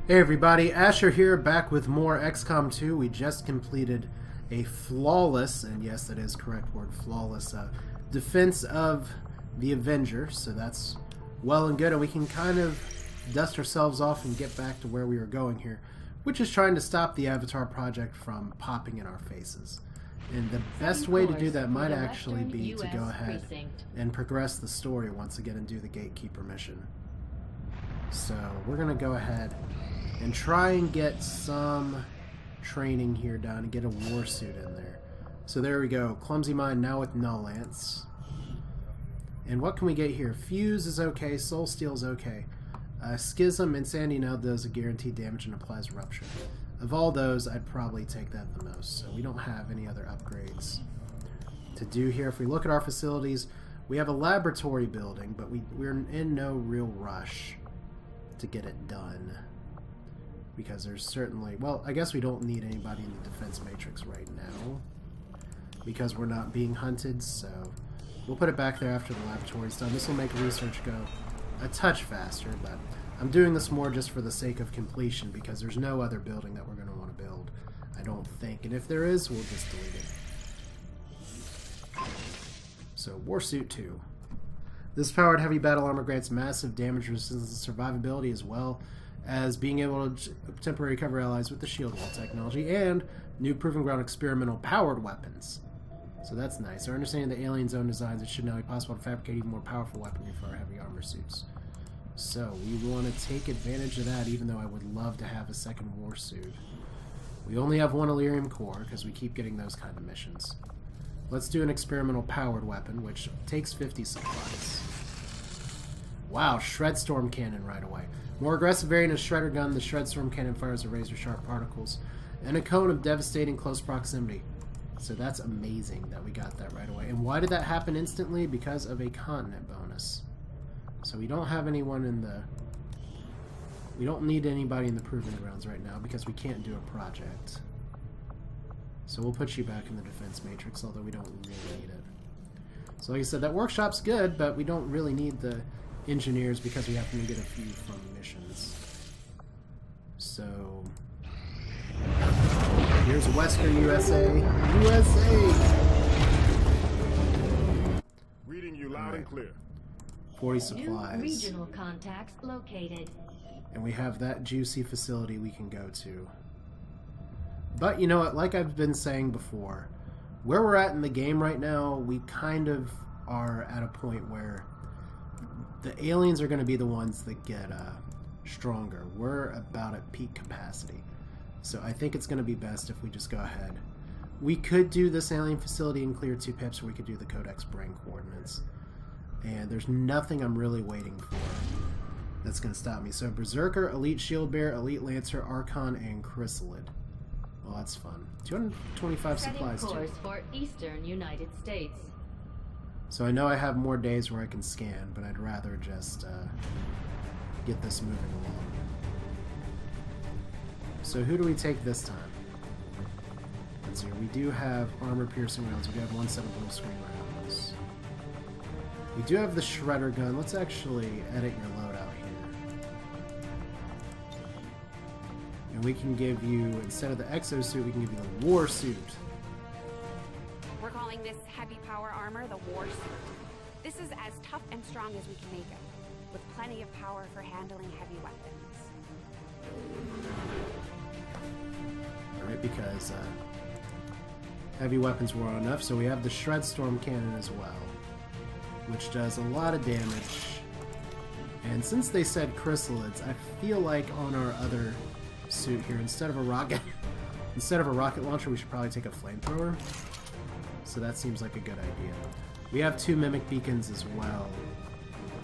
Hey everybody, Asher here, back with more XCOM 2. We just completed a flawless, and yes, that is correct word, flawless, defense of the Avenger, so that's well and good, and we can kind of dust ourselves off and get back to where we were going here, which is trying to stop the Avatar project from popping in our faces. And the best way to do that might actually be to go ahead and progress the story once again and do the Gatekeeper mission. So we're going to go ahead and try and get some training here done and get a war suit in there. So there we go. Clumsy Mind now with Null Lance. And what can we get here? Fuse is okay. Soul Steel is okay. Schism and Sandy now does a guaranteed damage and applies Rupture. Of all those, I'd probably take that the most. So we don't have any other upgrades to do here. If we look at our facilities, we have a laboratory building, but we're in no real rush to get it done. Because there's certainly... Well, I guess we don't need anybody in the defense matrix right now. Because we're not being hunted, so... We'll put it back there after the laboratory's done. This will make research go a touch faster, but I'm doing this more just for the sake of completion, because there's no other building that we're going to want to build, I don't think. And if there is, we'll just delete it. So, Warsuit 2. This powered heavy battle armor grants massive damage resistance and survivability, as well as being able to temporarily cover allies with the shield wall technology, and new Proving Ground experimental powered weapons. So that's nice. Our understanding of the alien zone designs, it should now be possible to fabricate even more powerful weaponry for our heavy armor suits. So we want to take advantage of that, even though I would love to have a second war suit. We only have one Illyrium core, because we keep getting those kind of missions. Let's do an experimental powered weapon, which takes 50 supplies. Wow, Shredstorm Cannon right away. More aggressive variant of Shredder Gun, the Shredstorm Cannon fires a razor-sharp particles and a cone of devastating close proximity. So that's amazing that we got that right away. And why did that happen instantly? Because of a continent bonus. So we don't have anyone in the... We don't need anybody in the Proving Grounds right now because we can't do a project. So we'll put you back in the defense matrix, although we don't really need it. So like I said, that workshop's good, but we don't really need the engineers because we happen to get a few from missions. So here's Western USA. Reading you loud and clear. 40 supplies. New regional contacts located. And we have that juicy facility we can go to. But you know what, like I've been saying before, where we're at in the game right now, we kind of are at a point where the aliens are going to be the ones that get stronger. We're about at peak capacity. So I think it's going to be best if we just go ahead. We could do this alien facility and clear 2 pips, or we could do the Codex Brain coordinates. And there's nothing I'm really waiting for that's going to stop me. So Berserker, Elite Shield Bearer, Elite Lancer, Archon, and Chrysalid. Well, that's fun. 225 supplies too. Course for Eastern United States. So I know I have more days where I can scan, but I'd rather just get this moving along. So who do we take this time? Let's see here. We do have armor-piercing rounds. We have one set of blue-screen rounds. We do have the Shredder Gun. Let's actually edit your loadout here. And we can give you, instead of the exosuit, we can give you the war suit. We're calling this heavy power armor the war suit. This is as tough and strong as we can make it, with plenty of power for handling heavy weapons. Alright, because heavy weapons were on enough, so we have the Shredstorm Cannon as well, which does a lot of damage. And since they said chrysalids, I feel like on our other suit here, instead of a rocket launcher, we should probably take a flamethrower. So that seems like a good idea. We have 2 mimic beacons as well.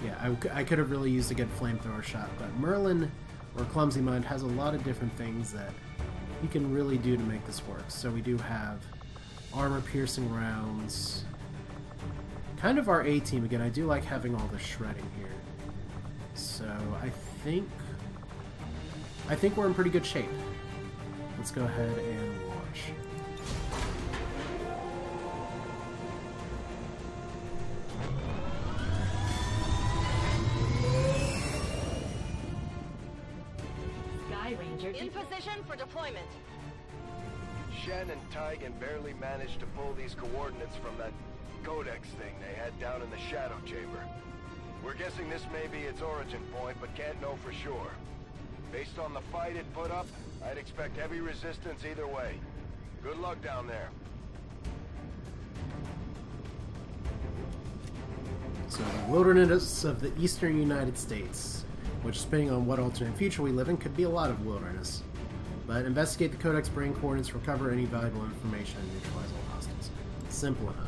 Yeah, I could have really used a good flamethrower shot, but Merlin or Clumsy Mind has a lot of different things that you can really do to make this work. So we do have armor-piercing rounds. Kind of our A-team again. I do like having all the shredding here. So I think we're in pretty good shape. Let's go ahead and launch. Ranger. In position for deployment. Shen and Tygan barely managed to pull these coordinates from that codex thing they had down in the Shadow Chamber. We're guessing this may be its origin point, but can't know for sure. Based on the fight it put up, I'd expect heavy resistance either way. Good luck down there. So the wilderness of the eastern United States, which depending on what alternate future we live in, could be a lot of wilderness. But investigate the Codex brain coordinates, recover any valuable information, and neutralize all hostiles. Simple enough.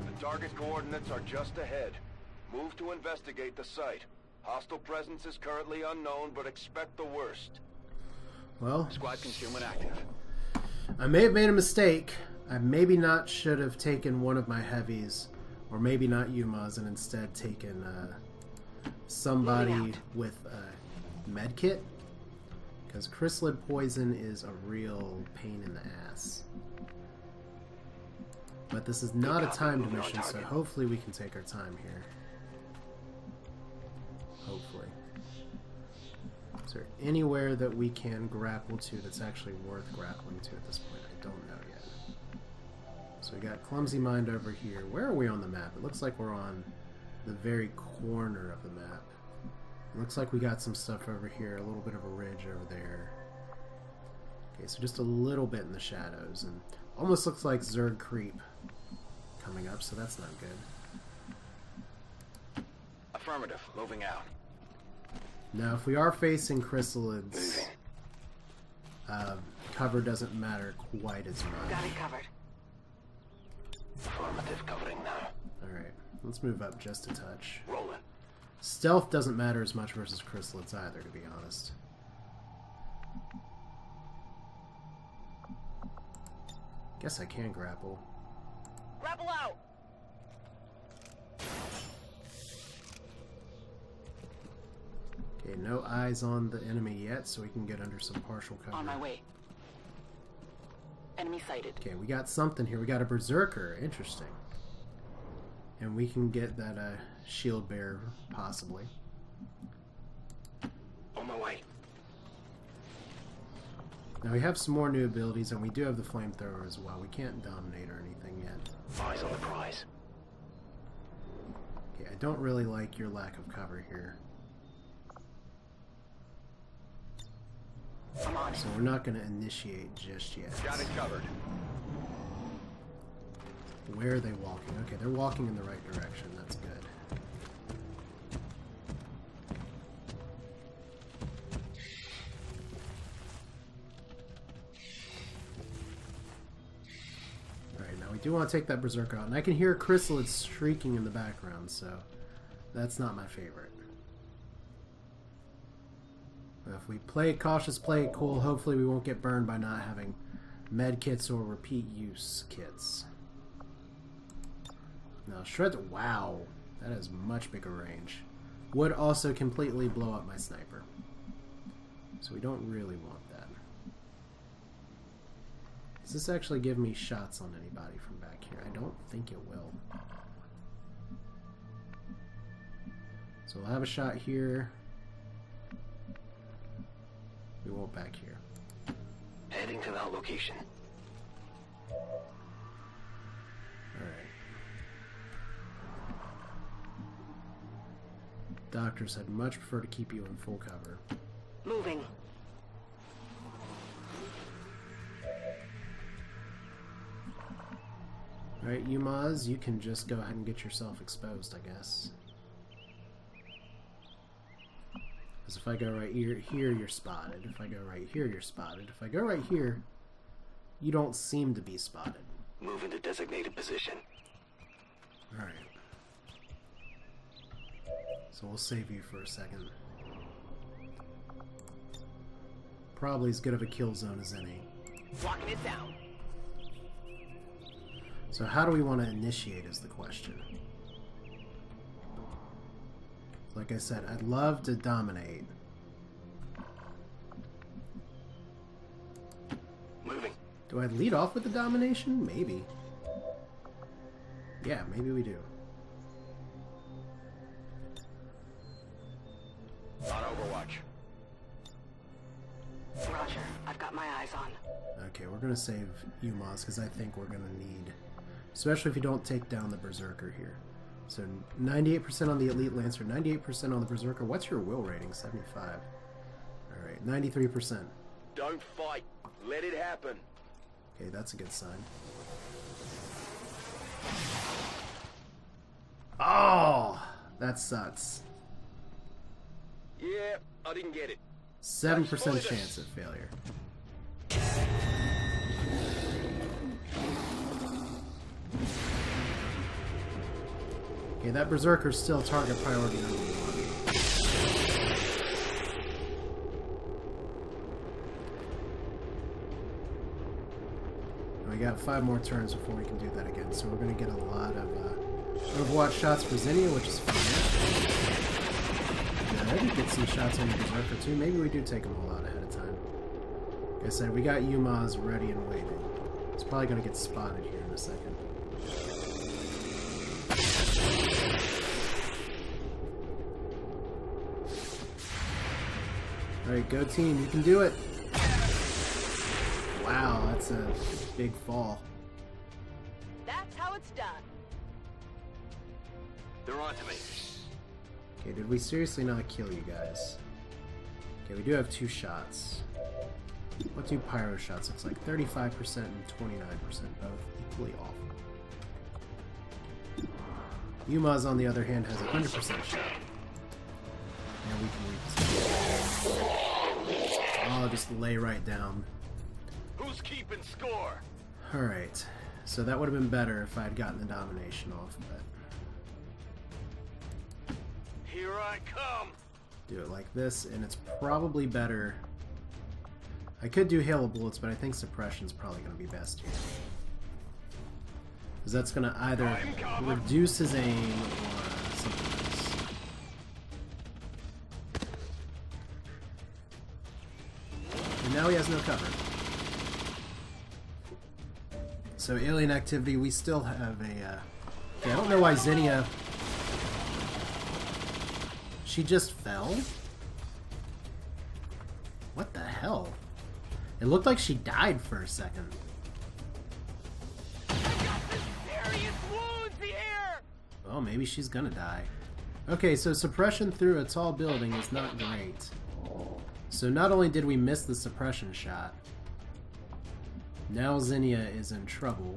The target coordinates are just ahead. Move to investigate the site. Hostile presence is currently unknown, but expect the worst. Well, Squad concealment active. I may have made a mistake. I maybe not should have taken one of my heavies, or maybe not Yuma's, and instead taken somebody with a med kit, because chrysalid poison is a real pain in the ass. But this is not a timed mission, so hopefully we can take our time here. Hopefully. Is there anywhere that we can grapple to that's actually worth grappling to at this point? I don't know yet. So we got Clumsy Mind over here. Where are we on the map? It looks like we're on the very corner of the map. It looks like we got some stuff over here, a little bit of a ridge over there. Okay, so just a little bit in the shadows, and almost looks like Zerg creep coming up, so that's not good. Affirmative. Moving out. Now, if we are facing chrysalids, cover doesn't matter quite as much. Got it covered. Affirmative. Covering now. Alright, let's move up just a touch. Rolling. Stealth doesn't matter as much versus chrysalids either, to be honest. Guess I can grapple. Grapple out. Okay, no eyes on the enemy yet, so we can get under some partial cover. On my way. Enemy sighted. Okay, we got something here. We got a berserker. Interesting. And we can get that shield bearer, possibly. On my way. Now we have some more new abilities, and we do have the flamethrower as well. We can't dominate or anything yet. Eyes on the prize. Okay, I don't really like your lack of cover here. I'm on it. So we're not going to initiate just yet. Got it covered. Where are they walking? Okay, they're walking in the right direction. That's good. Alright, now we do want to take that berserker out. And I can hear chrysalids shrieking in the background, so that's not my favorite. But if we play it cautious, play it cool, hopefully we won't get burned by not having med kits or repeat use kits. Now, Shred... Wow! That has much bigger range. Would also completely blow up my sniper. So we don't really want that. Does this actually give me shots on anybody from back here? I don't think it will. So we'll have a shot here. We won't back here. Heading to that location. Alright. Doctors, I'd much prefer to keep you in full cover. Moving. Alright, Yumaz, you can just go ahead and get yourself exposed, I guess. Because if I go right here, you're spotted. If I go right here, you're spotted. If I go right here, you don't seem to be spotted. Move into designated position. Alright. So we'll save you for a second. Probably as good of a kill zone as any. Locking it down. So how do we want to initiate is the question. Like I said, I'd love to dominate, Do I lead off with the domination? Maybe. Yeah, maybe we do. On Overwatch. Roger. I've got my eyes on. Okay, we're gonna save UMAS because I think we're gonna need, especially if you don't take down the Berserker here. So 98% on the Elite Lancer, 98% on the Berserker. What's your will rating? 75. Alright, 93%. Don't fight. Let it happen. Okay, that's a good sign. Oh! That sucks. Yeah, I didn't get it. 7% chance of failure. Okay, that Berserker's still target priority number 1. We got 5 more turns before we can do that again, so we're going to get a lot of Overwatch shots for Zinnia, which is fine. Good, get some shots on the Berserker too. Maybe we do take them all out ahead of time. Like I said, we got UMAS ready and waiting. It's probably going to get spotted here in a second. Alright, go team, you can do it! Wow, that's a big fall. That's how it's done. They're on to me. Okay, did we seriously not kill you guys? Okay, we do have 2 shots. What do pyro shots looks like? 35% and 29%, both equally awful. UMAS, on the other hand, has a 100% shot. And we can reposition. I'll just lay right down. Who's keeping score? Alright, so that would have been better if I had gotten the domination off, but... Here I come. do it like this, and it's probably better... I could do Hail of Bullets, but I think Suppression's probably going to be best here. Because that's going to either reduce his aim or something else. And now he has no cover. So alien activity, we still have a... yeah, I don't know why Zinnia... She just fell? What the hell? It looked like she died for a second. I got some serious wounds here! Well, maybe she's gonna die. Okay, so suppression through a tall building is not great. So not only did we miss the suppression shot, now Zinnia is in trouble.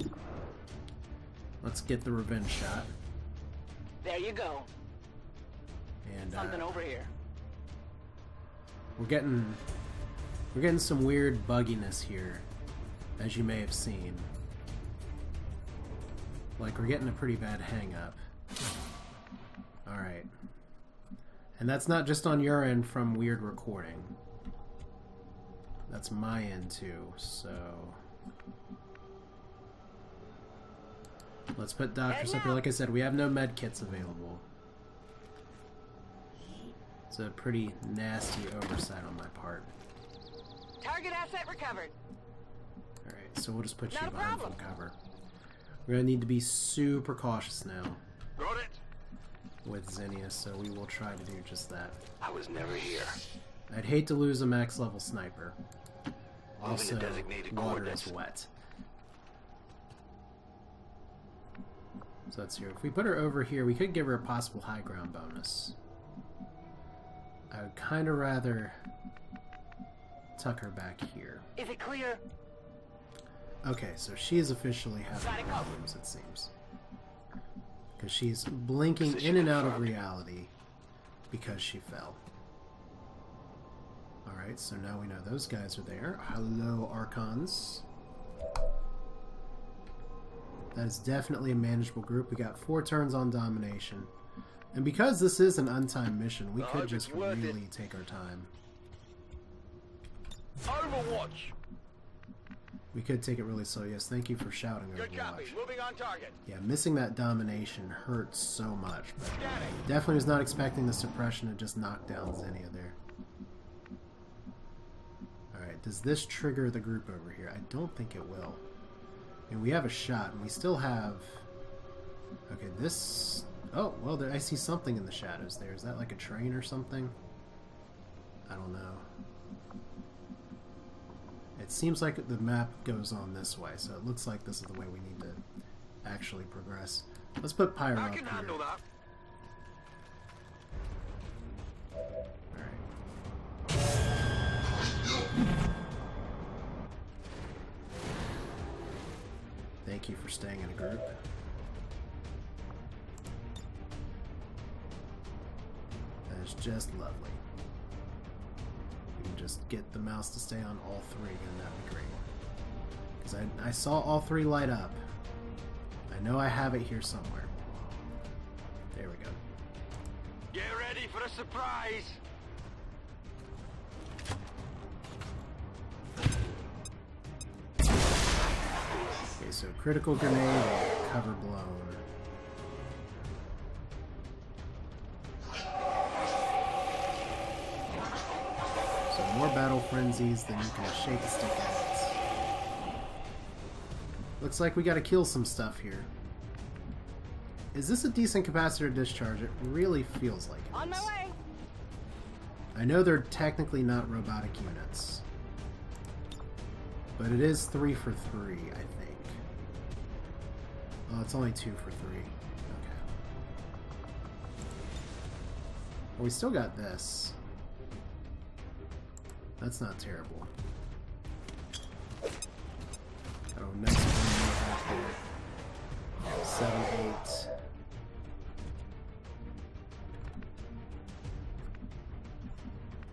Let's get the revenge shot. There you go. And Something over here. we're getting some weird bugginess here, as you may have seen. Like, we're getting a pretty bad hang-up. Alright. And that's not just on your end from weird recording. That's my end too, so... let's put doctors up here. Like I said, we have no med kits available. It's a pretty nasty oversight on my part. Target asset recovered. Alright, so we'll just put you Not a behind full problem. cover. We're going to need to be super cautious now Got it. with Zinnia, so we will try to do just that. I was never here. I'd hate to lose a max level sniper. Also, Moving to designated water coordinates. is wet. So let's see. If we put her over here, we could give her a possible high ground bonus. I would kind of rather tuck her back here. Is it clear? Okay, so she is officially having Got it covered. problems, it seems. Because she's blinking in and out of reality because she fell. Alright, so now we know those guys are there. Hello, Archons. That is definitely a manageable group. We got 4 turns on domination. And because this is an untimed mission, we I could hope just it's worth it. really take our time. Overwatch. We could take it really slow. Yes, thank you for shouting Good copy. Overwatch. Moving on target. Yeah, missing that domination hurts so much. But Scanning. definitely was not expecting the suppression to just knock down Zinnia there. Alright, Alright, does this trigger the group over here? I don't think it will. And we have a shot, and we still have... Okay, this... Oh, well, there, I see something in the shadows there. Is that like a train or something? I don't know. It seems like the map goes on this way, so it looks like this is the way we need to actually progress. Let's put Pyro up here. handle that. Thank you for staying in a group. That is just lovely. You can just get the mouse to stay on all three, and that would be great. Because I saw all three light up. I know I have it here somewhere. There we go. Get ready for a surprise. Okay, so critical grenade and cover blown. So more battle frenzies than you can shake a stick at. Looks like we gotta kill some stuff here. Is this a decent capacitor discharge? It really feels like it On my is. way. I know they're technically not robotic units, but it is 3 for 3, I think. Oh, it's only 2 for 3. Okay. Well, we still got this. That's not terrible. Oh, nice one back there. 7, 8.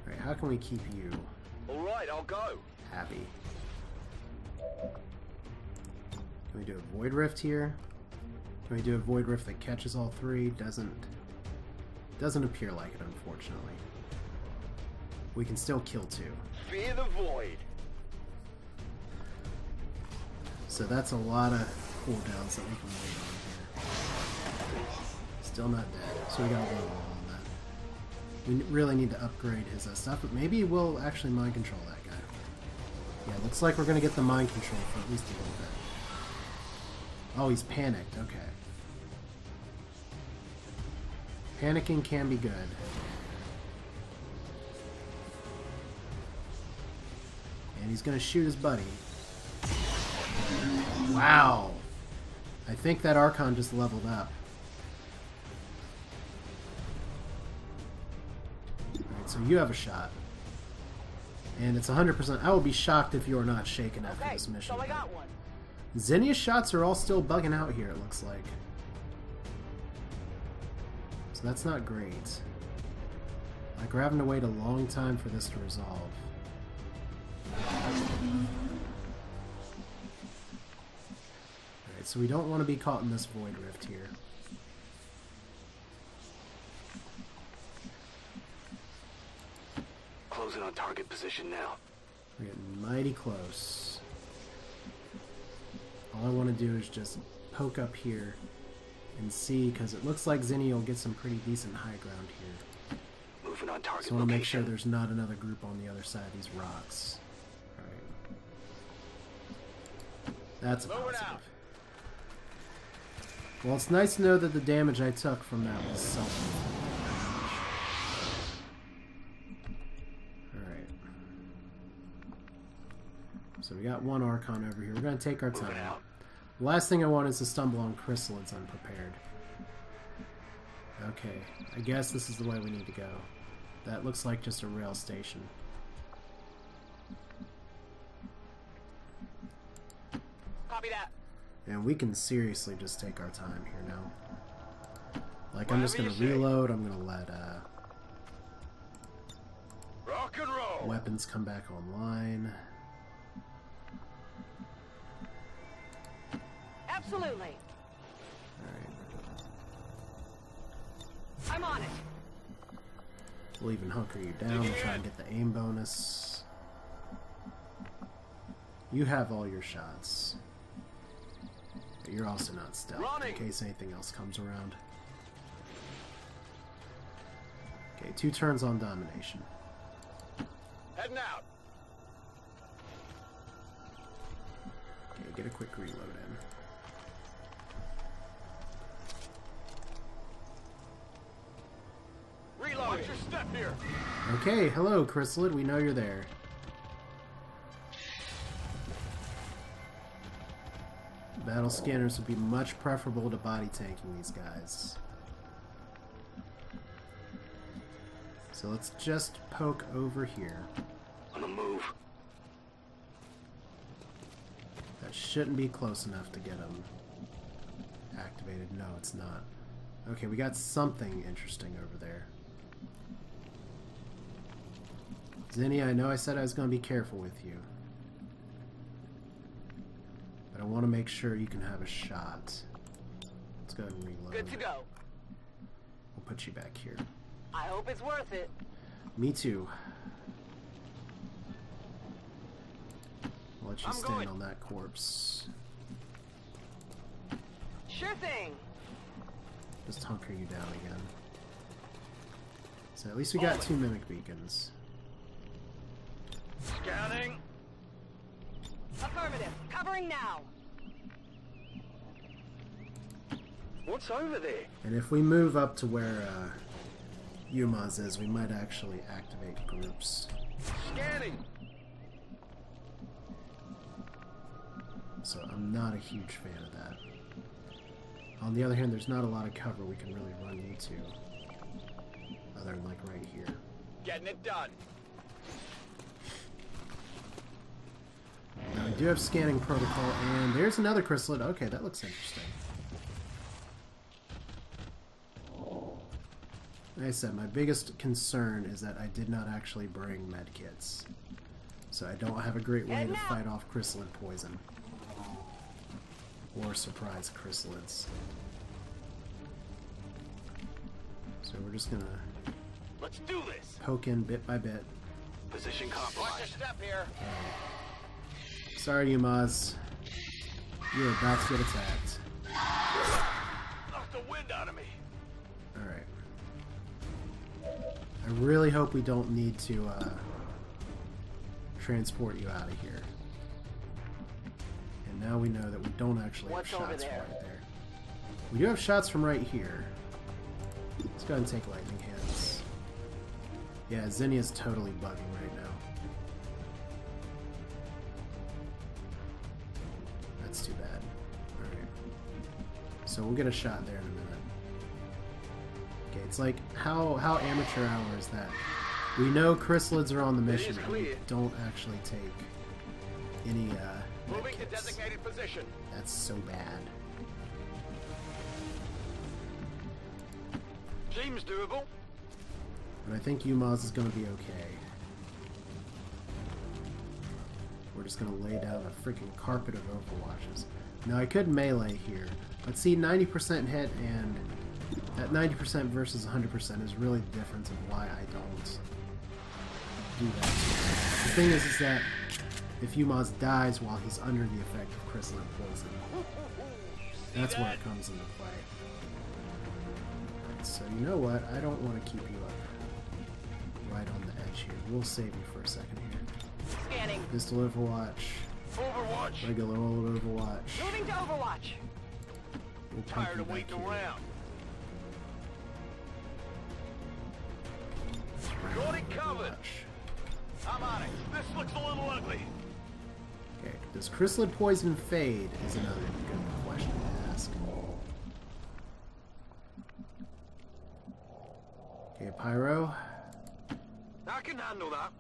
Alright, how can we keep you Alright, I'll go. happy? Can we do a Void Rift here? Can we do a Void Rift that catches all three? Doesn't appear like it, unfortunately. We can still kill 2. Fear the void. So that's a lot of cooldowns that we can wait on here. Still not dead, so we got a little wall on that. We really need to upgrade his stuff, but maybe we'll actually mind control that guy. Yeah, looks like we're going to get the mind control for at least a little bit. Oh, he's panicked, okay. Panicking can be good. And he's going to shoot his buddy. Wow! I think that Archon just leveled up. Alright, so you have a shot. And it's 100%. I will be shocked if you're not shaken after Okay, this mission. so I got one. Zinnia's shots are all still bugging out here, it looks like. So that's not great. Like, we're having to wait a long time for this to resolve. Alright, so we don't want to be caught in this Void Rift here. Closing on target position now. We're getting mighty close. All I want to do is just poke up here and see, because it looks like Zinnia will get some pretty decent high ground here. Moving on target So I want to make sure there's not another group on the other side of these rocks. Alright. That's a positive. Well, it's nice to know that the damage I took from that was self. Alright. So we got one Archon over here. We're going to take our time. The last thing I want is to stumble on chrysalids unprepared. Okay, I guess this is the way we need to go. That looks like just a rail station. Copy that. And we can seriously just take our time here now. Like, I'm just Whatever gonna you say. reload, I'm gonna let Rock and roll. weapons come back online. Absolutely. Alright. I'm on it. We'll even hunker you down and try and get the aim bonus. You have all your shots. But you're also not stealth, Running. in case anything else comes around. Okay, 2 turns on domination. Heading out. Okay, get a quick reload in. Reload! Watch your step here! Okay, hello, Chrysalid. We know you're there. Battle scanners would be much preferable to body tanking these guys. So let's just poke over here. On the move. That shouldn't be close enough to get them activated. No, it's not. Okay, we got something interesting over there. Zinnia, I know I said I was going to be careful with you. But I want to make sure you can have a shot. Let's go ahead and reload. Good to go. We'll put you back here. I hope it's worth it. Me too. I'll let you stand on that corpse. Sure thing. Just hunker you down again. So at least we got 2 mimic beacons. Scanning. Affirmative. Covering now. What's over there? And if we move up to where Yumaz is, we might actually activate groups. Scanning. So I'm not a huge fan of that. On the other hand, there's not a lot of cover we can really run into. Other than like right here. Getting it done. Now we do have scanning protocol, and there's another chrysalid. Okay, that looks interesting. Like I said, my biggest concern is that I did not actually bring medkits. So I don't have a great way to fight off chrysalid poison. Or surprise chrysalids. So we're just gonna Let's do this. poke in bit by bit. Position compromised. Watch your step here. Sorry, Yumaz. You're about to get attacked. Knock the wind out of me. Alright. I really hope we don't need to transport you out of here. And now we know that we don't actually have What's over shots from there? right there. We do have shots from right here. Let's go ahead and take lightning hands. Yeah, Zinnia's totally bugging right now. That's too bad. Alright. So we'll get a shot there in a minute. Okay, it's like, how amateur hour is that? We know chrysalids are on the mission, and we don't actually take any, Moving to medkits. designated position. That's so bad. Seems doable. But I think Yumaz is going to be okay. We're just going to lay down a freaking carpet of overwatches. Now I could melee here, but see, 90% hit and that 90% versus 100% is really the difference of why I don't do that. The thing is that if Yumaz dies while he's under the effect of chrysalid poison, that's where it comes into play. So you know what? I don't want to keep you up right on the edge here. We'll save you for a second here. Scanning. Pistol Overwatch. Overwatch. Regular old Overwatch. Moving to Overwatch. We'll pump Tired you of back waiting here. around. Regular Got it covered. Overwatch. I'm on it. This looks a little ugly. Okay, does chrysalid poison fade is another good question to ask. Okay, Pyro. I can handle that.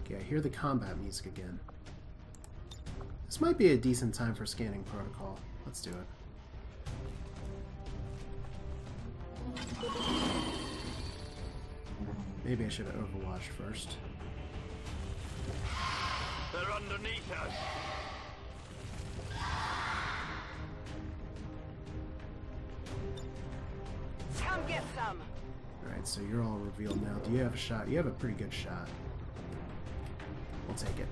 Okay, I hear the combat music again. This might be a decent time for scanning protocol. Let's do it. Maybe I should have overwatched first. They're underneath us. Come get some. Alright, so you're all revealed now. Do you have a shot? You have a pretty good shot. We'll take it.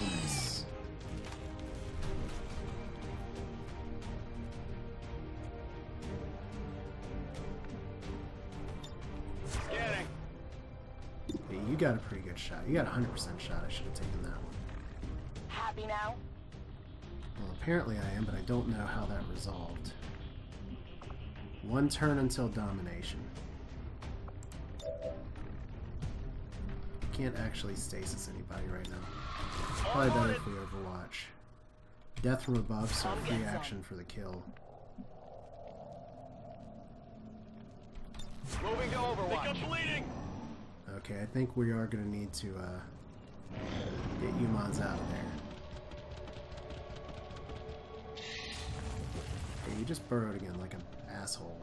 Nice. Scanning. got a pretty good shot. You got a 100% shot. I should have taken that one. Happy now? Well, apparently I am, but I don't know how that resolved. 1 turn until domination. Can't actually stasis anybody right now. Probably better if we overwatch. Death from above, so free action for the kill. Moving to Overwatch. Okay, I think we are going to need to get humans out of there. Okay, you just burrowed again like an asshole.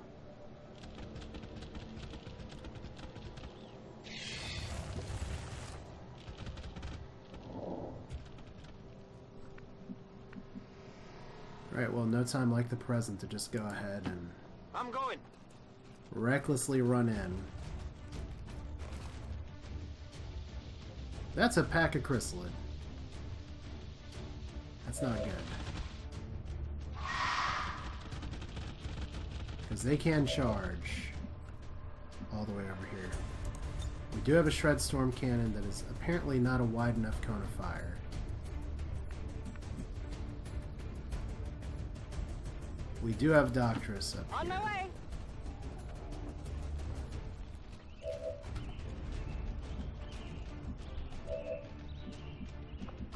Alright, well, no time like the present to just go ahead and I'm going. recklessly run in. That's a pack of chrysalid. That's not good. Because they can charge all the way over here. We do have a shred storm cannon that is apparently not a wide enough cone of fire. We do have Doctress up On here. my way.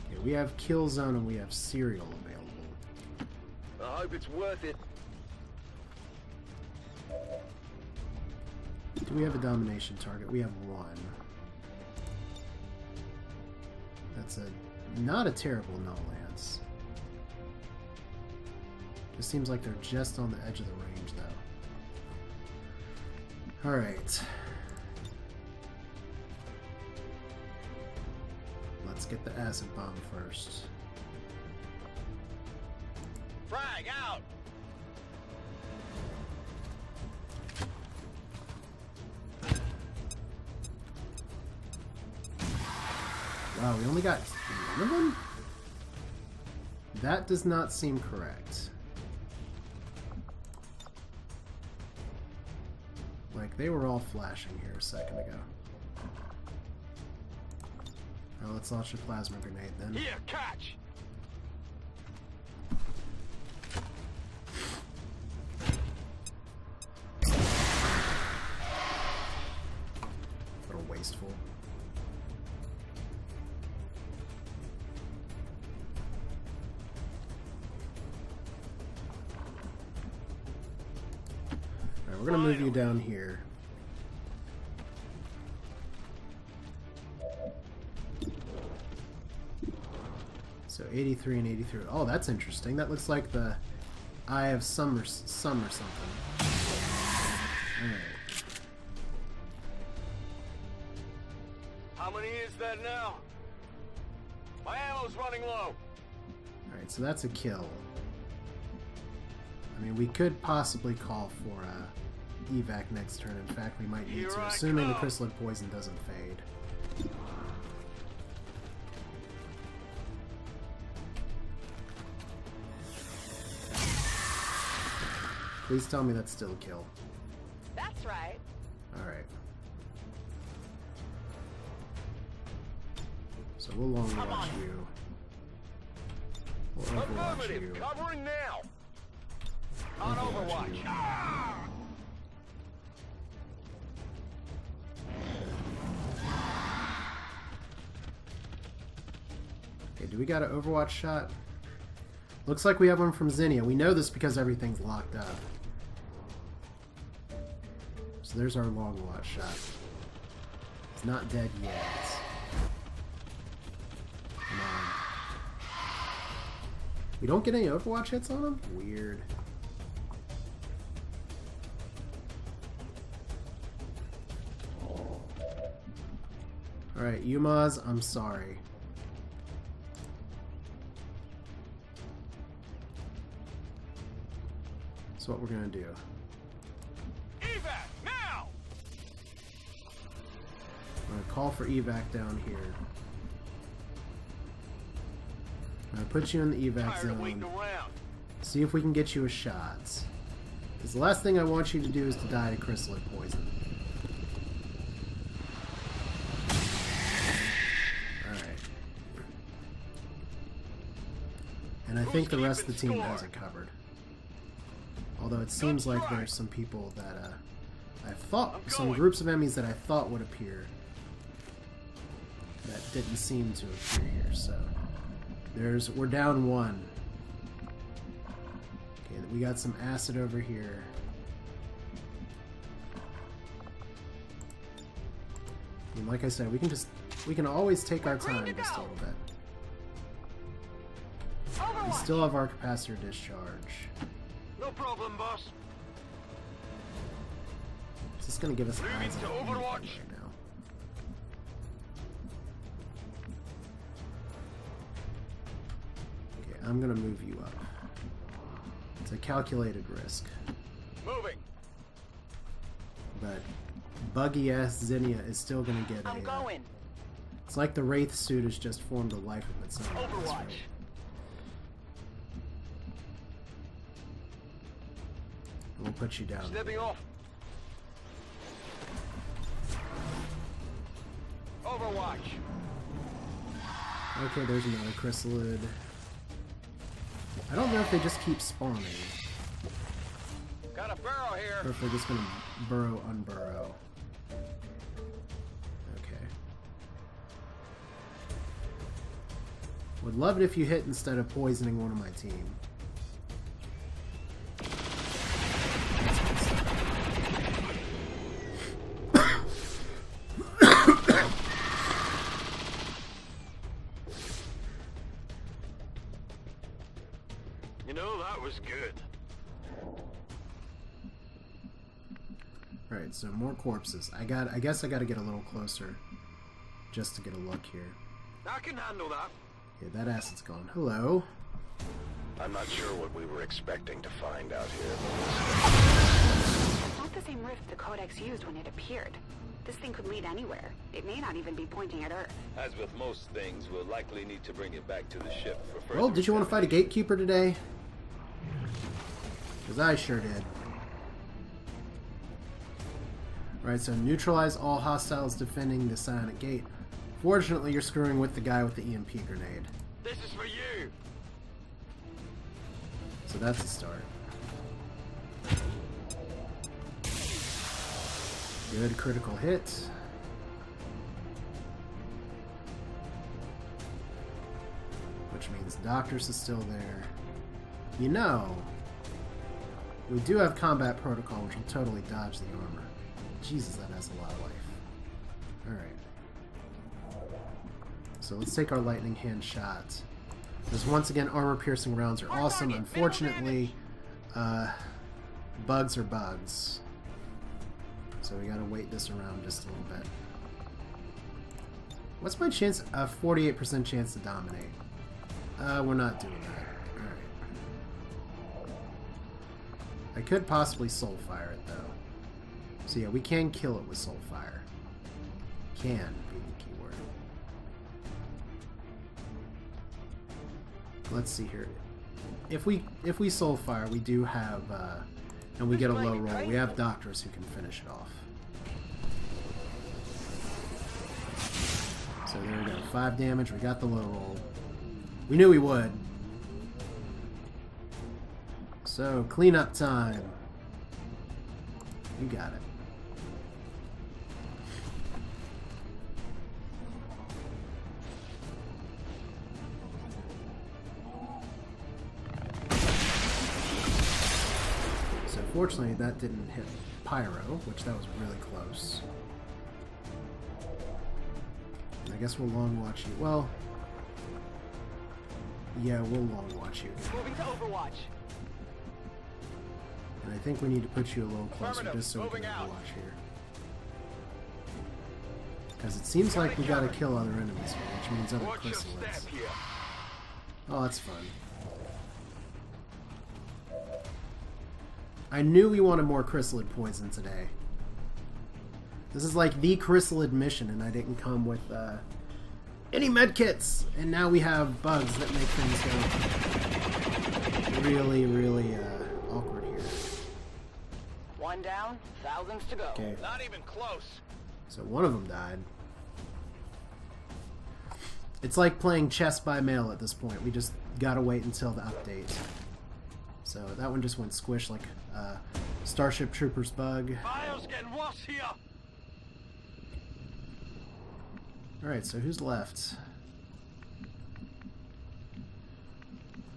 Okay, we have Killzone and we have Serial available. I hope it's worth it. Do we have a domination target? We have 1. That's not a terrible null lance. Just seems like they're just on the edge of the range, though. Alright. Let's get the acid bomb first. Frag out. Wow, we only got 1 of them? That does not seem correct. Like, they were all flashing here a second ago. Well, let's launch a plasma grenade then. Here, catch. A little wasteful. Alright, we're gonna move you down here. So 83 and 83. Oh, that's interesting. That looks like the Eye of Some or something. Alright. How many is that now? My ammo's running low. Alright, so that's a kill. I mean, we could possibly call for a evac next turn. In fact, we might need Here to, I assuming the come. chrysalid poison doesn't fade. Please tell me that's still a kill. That's right. Alright. So we'll long watch you. We'll overwatch Affirmative. you. Covering now. On Overwatch. you. Okay, do we got an Overwatch shot? Looks like we have one from Zinnia. We know this because everything's locked up. So there's our long watch shot. He's not dead yet. Come on. We don't get any Overwatch hits on him? Weird. Alright, Yumaz, I'm sorry. That's what we're gonna do. Evac now. I'm gonna call for evac down here. I'm gonna put you in the evac Tired of waiting zone. around. See if we can get you a shot. Because the last thing I want you to do is to die to chrysalid poison. And I think the rest of the team has it covered. Although it seems like there's some people that I thought, some groups of enemies that I thought would appear that didn't seem to appear here. So we're down one. Okay, we got some acid over here. And like I said, we can always take our time just a little bit. We still have our capacitor discharge. No problem, boss. Is this going to give us Moving eyes to on anything Overwatch. right now? Okay, I'm going to move you up. It's a calculated risk. Moving. But buggy-ass Zinnia is still going to get I'm going. It's like the Wraith suit has just formed a life of its own. Overwatch. We'll put you down. Stepping off. Overwatch. Okay, there's another chrysalid. I don't know if they just keep spawning, Got a burrow here. or if they're just gonna burrow, unburrow. Okay. Would love it if you hit instead of poisoning one of my team. You know, that was good. Alright, so more corpses. I guess I gotta get a little closer just to get a look here. I can handle that. Okay, that acid's gone. Hello. I'm not sure what we were expecting to find out here. It's not the same rift the Codex used when it appeared. This thing could lead anywhere. It may not even be pointing at Earth. As with most things, we'll likely need to bring it back to the ship for further. Well, did you want to fight a gatekeeper today? Because I sure did. Right, so neutralize all hostiles defending the psionic gate. Fortunately, you're screwing with the guy with the EMP grenade. This is for you. So that's a start. Good critical hit. Which means Doctors is still there. You know, we do have combat protocol, which will totally dodge the armor. Jesus, that has a lot of life. Alright. So let's take our lightning hand shot. Because once again, armor-piercing rounds are awesome. Unfortunately, bugs are bugs. So we gotta wait this around just a little bit. What's my chance? 48% chance to dominate. We're not doing that. Alright. I could possibly soulfire it, though. So yeah, we can kill it with soulfire. Can be the keyword. Let's see here. If we soulfire, we do have, and we get a low roll, we have Doctors who can finish it off. So there we go, 5 damage, we got the low roll. We knew we would. So, cleanup time. You got it. So fortunately that didn't hit Pyro, which that was really close. I guess we'll long watch you. Well, yeah, we'll long watch you. Moving to Overwatch. And I think we need to put you a little closer just so we can watch here. Because it seems like we gotta kill other enemies here, which means other Watch your chrysalids. step here. Oh, that's fun. I knew we wanted more chrysalid poison today. This is like the chrysalid mission, and I didn't come with any medkits. And now we have bugs that make things go really, really awkward here. One down, thousands to go. Okay, Not even close. so one of them died. It's like playing chess by mail at this point. gotta wait until the update. So that one just went squish like Starship Troopers bug. Fire's getting worse here. Alright, so who's left?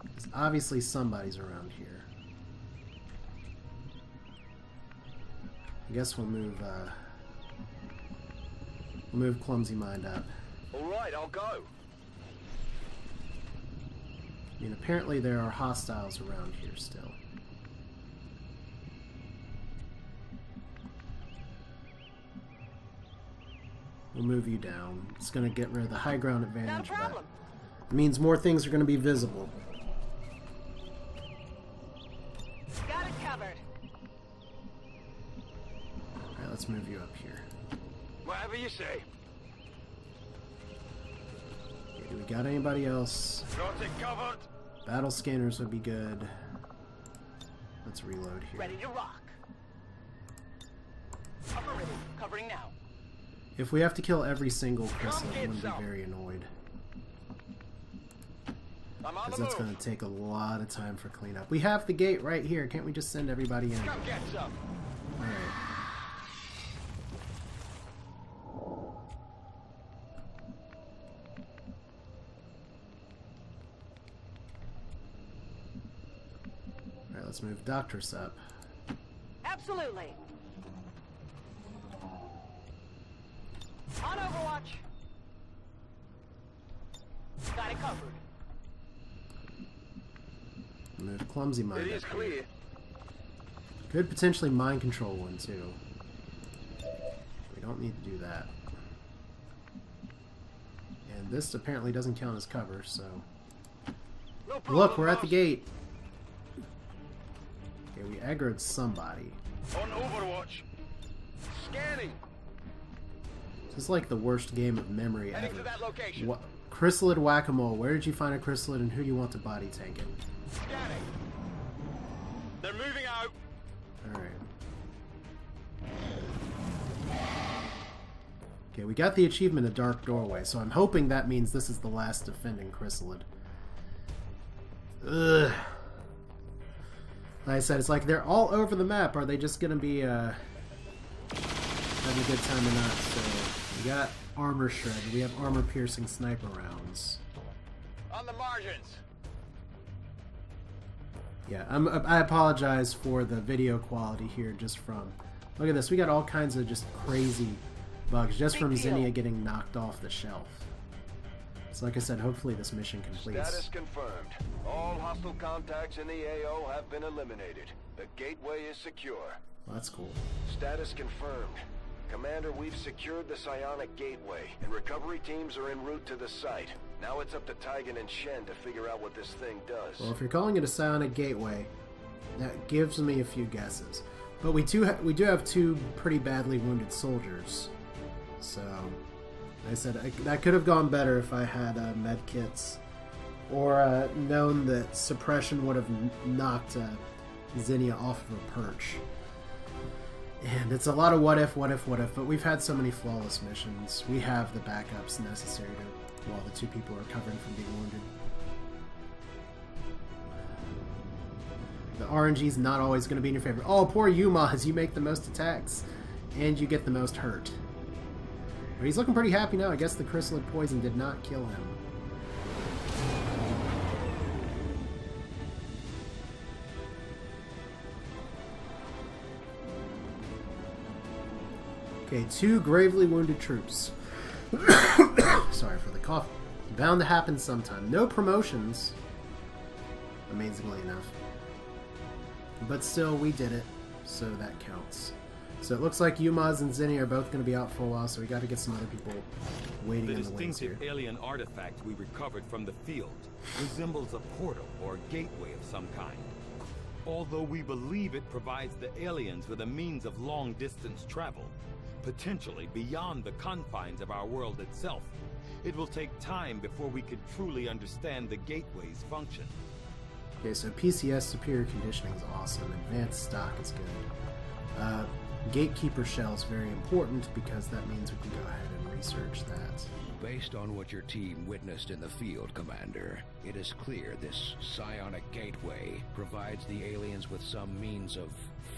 Because obviously somebody's around here. I guess we'll move Clumsy Mind up. Alright, I'll go. I mean, apparently there are hostiles around here still. We'll move you down. It's going to get rid of the high ground advantage, but it means more things are going to be visible. Got it covered. Alright, let's move you up here. Whatever you say. Okay, do we got anybody else? Got it covered. Battle scanners would be good. Let's reload here. Ready to rock. Affirmative. Covering now. If we have to kill every single crystal, I'm going to be very annoyed. Because that's going to take a lot of time for cleanup. We have the gate right here. Can't we just send everybody in? Come get some. Alright. Alright, let's move Doctors up. Absolutely. On Overwatch. Got it covered. Move Clumsy Mind It is up clear. here. Could potentially mind control one too. We don't need to do that. And this apparently doesn't count as cover, so... No problem, Look, we're at the boss. gate! Okay, we aggroed somebody. On Overwatch. Scanning. This is like the worst game of memory Heading to ever. that location. What? Chrysalid Whack-A-Mole. Where did you find a Chrysalid and who do you want to body tank it? Scanning. They're moving out. Alright. Okay, we got the achievement of Dark Doorway, so I'm hoping that means this is the last defending Chrysalid. Ugh. Like I said, it's like they're all over the map. Are they just gonna be having a good time or not? So we got armor shred. We have armor piercing sniper rounds. On the margins. Yeah, I apologize for the video quality here. Just from look at this, we got all kinds of just crazy bugs just from Zinnia getting knocked off the shelf. So like I said, hopefully this mission completes. Status confirmed. All hostile contacts in the AO have been eliminated. The gateway is secure. Well, that's cool. Status confirmed. Commander, we've secured the psionic gateway, and recovery teams are en route to the site. Now it's up to Tigan and Shen to figure out what this thing does. Well, if you're calling it a psionic gateway, that gives me a few guesses. But we do have two pretty badly wounded soldiers. So, like I said, that could have gone better if I had med kits. Or known that suppression would have knocked Zinnia off of her perch. And it's a lot of what if, but we've had so many flawless missions. We have the backups necessary to, while the two people are recovering from being wounded. The RNG's not always going to be in your favor. Oh, poor Yumaz, you make the most attacks, and you get the most hurt. But he's looking pretty happy now. I guess the chrysalid poison did not kill him. Okay, 2 gravely wounded troops. Sorry for the cough. Bound to happen sometime. No promotions, amazingly enough. But still, we did it, so that counts. So it looks like Yumaz and Zinni are both going to be out for a while, so we got to get some other people waiting in the wings here. The distinctive alien artifact we recovered from the field resembles a portal or gateway of some kind. Although we believe it provides the aliens with a means of long-distance travel, potentially beyond the confines of our world itself, it will take time before we could truly understand the gateway's function. Okay, so PCS superior conditioning is awesome. Advanced stock is good. Gatekeeper shell is very important because that means we can go ahead and research that. Based on what your team witnessed in the field, Commander, it is clear this psionic gateway provides the aliens with some means of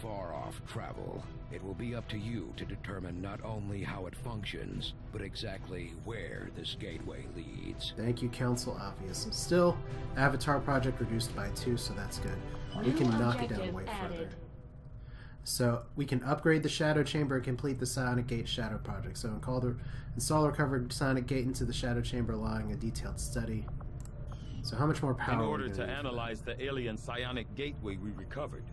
far-off travel. It will be up to you to determine not only how it functions, but exactly where this gateway leads. Thank you, Council Obvious. And still, Avatar Project reduced by 2, so that's good. We can knock it down way further. So we can upgrade the Shadow Chamber and complete the Psionic Gate Shadow Project. So install the recovered Psionic Gate into the Shadow Chamber, allowing a detailed study. So how much more power? In order to analyze the alien Psionic Gateway we recovered,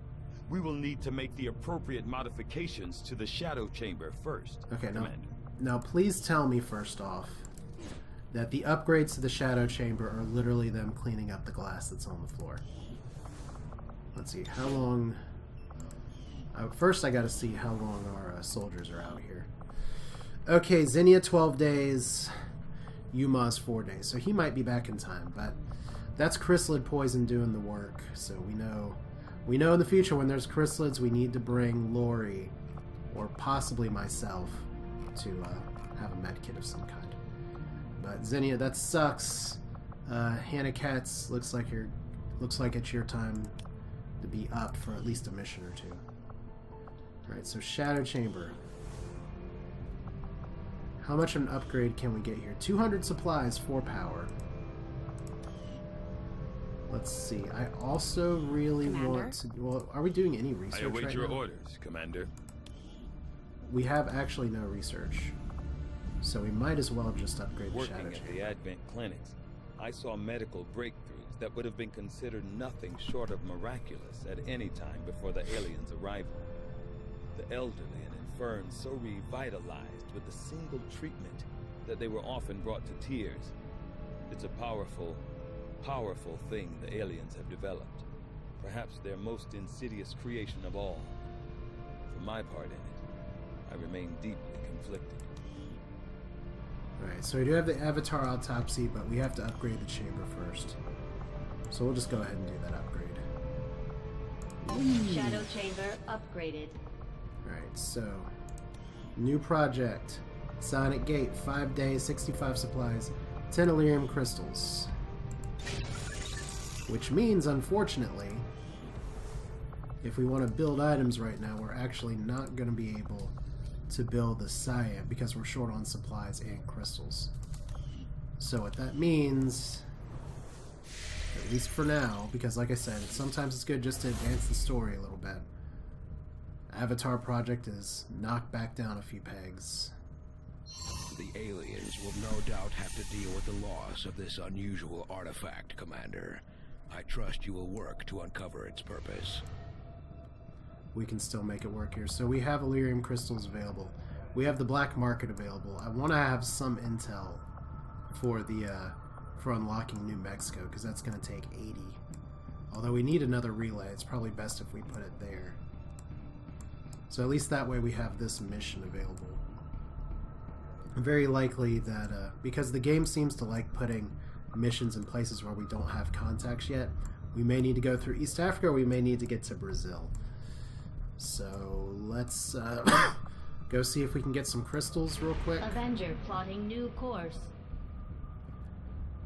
we will need to make the appropriate modifications to the Shadow Chamber first. Okay, Commander. Now please tell me first off that the upgrades to the Shadow Chamber are literally them cleaning up the glass that's on the floor. Let's see, how long... first I gotta see how long our soldiers are out here. Okay, Zinnia 12 days, Yuma's 4 days, so he might be back in time, but that's chrysalid poison doing the work, so we know in the future when there's chrysalids we need to bring Lori, or possibly myself, to have a med kit of some kind. But Zinnia, that sucks. Hannah Katz, looks like it's your time to be up for at least a mission or two. Alright, so Shadow Chamber. How much of an upgrade can we get here? 200 supplies, 4 power. Let's see. I also really want to... Well, are we doing any research right now? I await your orders, Commander. We have actually no research. So we might as well just upgrade the Shadow Chamber. Working at the Advent clinics, I saw medical breakthroughs that would have been considered nothing short of miraculous at any time before the aliens' arrival. The elderly and infirm so revitalized with a single treatment that they were often brought to tears. It's a powerful, powerful thing the aliens have developed. Perhaps their most insidious creation of all. For my part in it, I remain deeply conflicted. Alright, so we do have the Avatar Autopsy, but we have to upgrade the chamber first. So we'll just go ahead and do that upgrade. Shadow Chamber upgraded. Alright, so new project. Sonic Gate, 5 days, 65 supplies, 10 Illyrium crystals. Which means, unfortunately, if we want to build items right now, we're actually not going to be able to build the Cyan because we're short on supplies and crystals. So what that means, at least for now, because like I said, sometimes it's good just to advance the story a little bit. Avatar Project is knocked back down a few pegs. The aliens will no doubt have to deal with the loss of this unusual artifact, Commander. I trust you will work to uncover its purpose. We can still make it work here. So we have Illyrium crystals available. We have the black market available. I want to have some intel for the for unlocking New Mexico, because that's going to take 80. Although we need another relay, it's probably best if we put it there. So at least that way we have this mission available. Very likely that, because the game seems to like putting missions in places where we don't have contacts yet, we may need to go through East Africa, or we may need to get to Brazil. So let's go see if we can get some crystals real quick. Avenger plotting new course.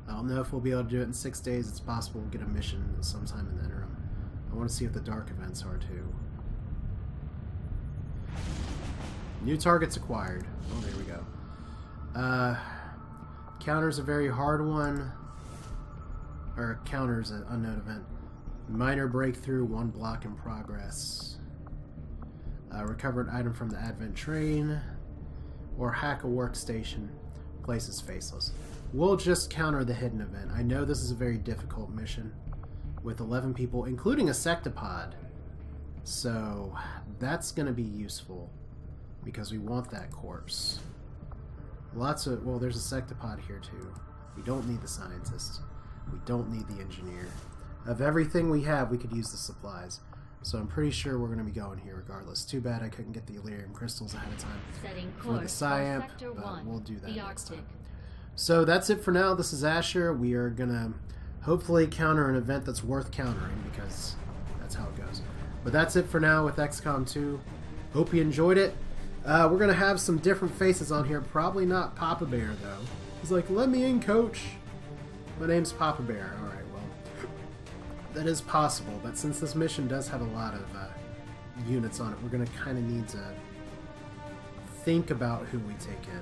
I don't know if we'll be able to do it in 6 days. It's possible we'll get a mission sometime in the interim. I want to see what the dark events are too. New targets acquired. Oh, there we go. Counter's a very hard one. Or counter's an unknown event. Minor breakthrough, 1 block in progress. Recovered item from the Advent train. Or hack a workstation. Place is faceless. We'll just counter the hidden event. I know this is a very difficult mission. With 11 people, including a sectopod. So that's going to be useful. Because we want that corpse. Lots of... Well, there's a sectopod here too. We don't need the scientist. We don't need the engineer. Of everything we have, we could use the supplies. So I'm pretty sure we're going to be going here regardless. Too bad I couldn't get the Illyrium crystals ahead of time for the Psyamp, but we'll do that next time. So that's it for now. This is Asher. We are going to hopefully counter an event that's worth countering, because that's how it goes. But that's it for now with XCOM 2. Hope you enjoyed it. We're going to have some different faces on here. Probably not Papa Bear, though. He's like, let me in, coach. My name's Papa Bear. Alright, well, that is possible. But since this mission does have a lot of units on it, we're going to kind of need to think about who we take in.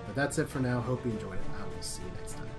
But that's it for now. Hope you enjoyed it. I will see you next time.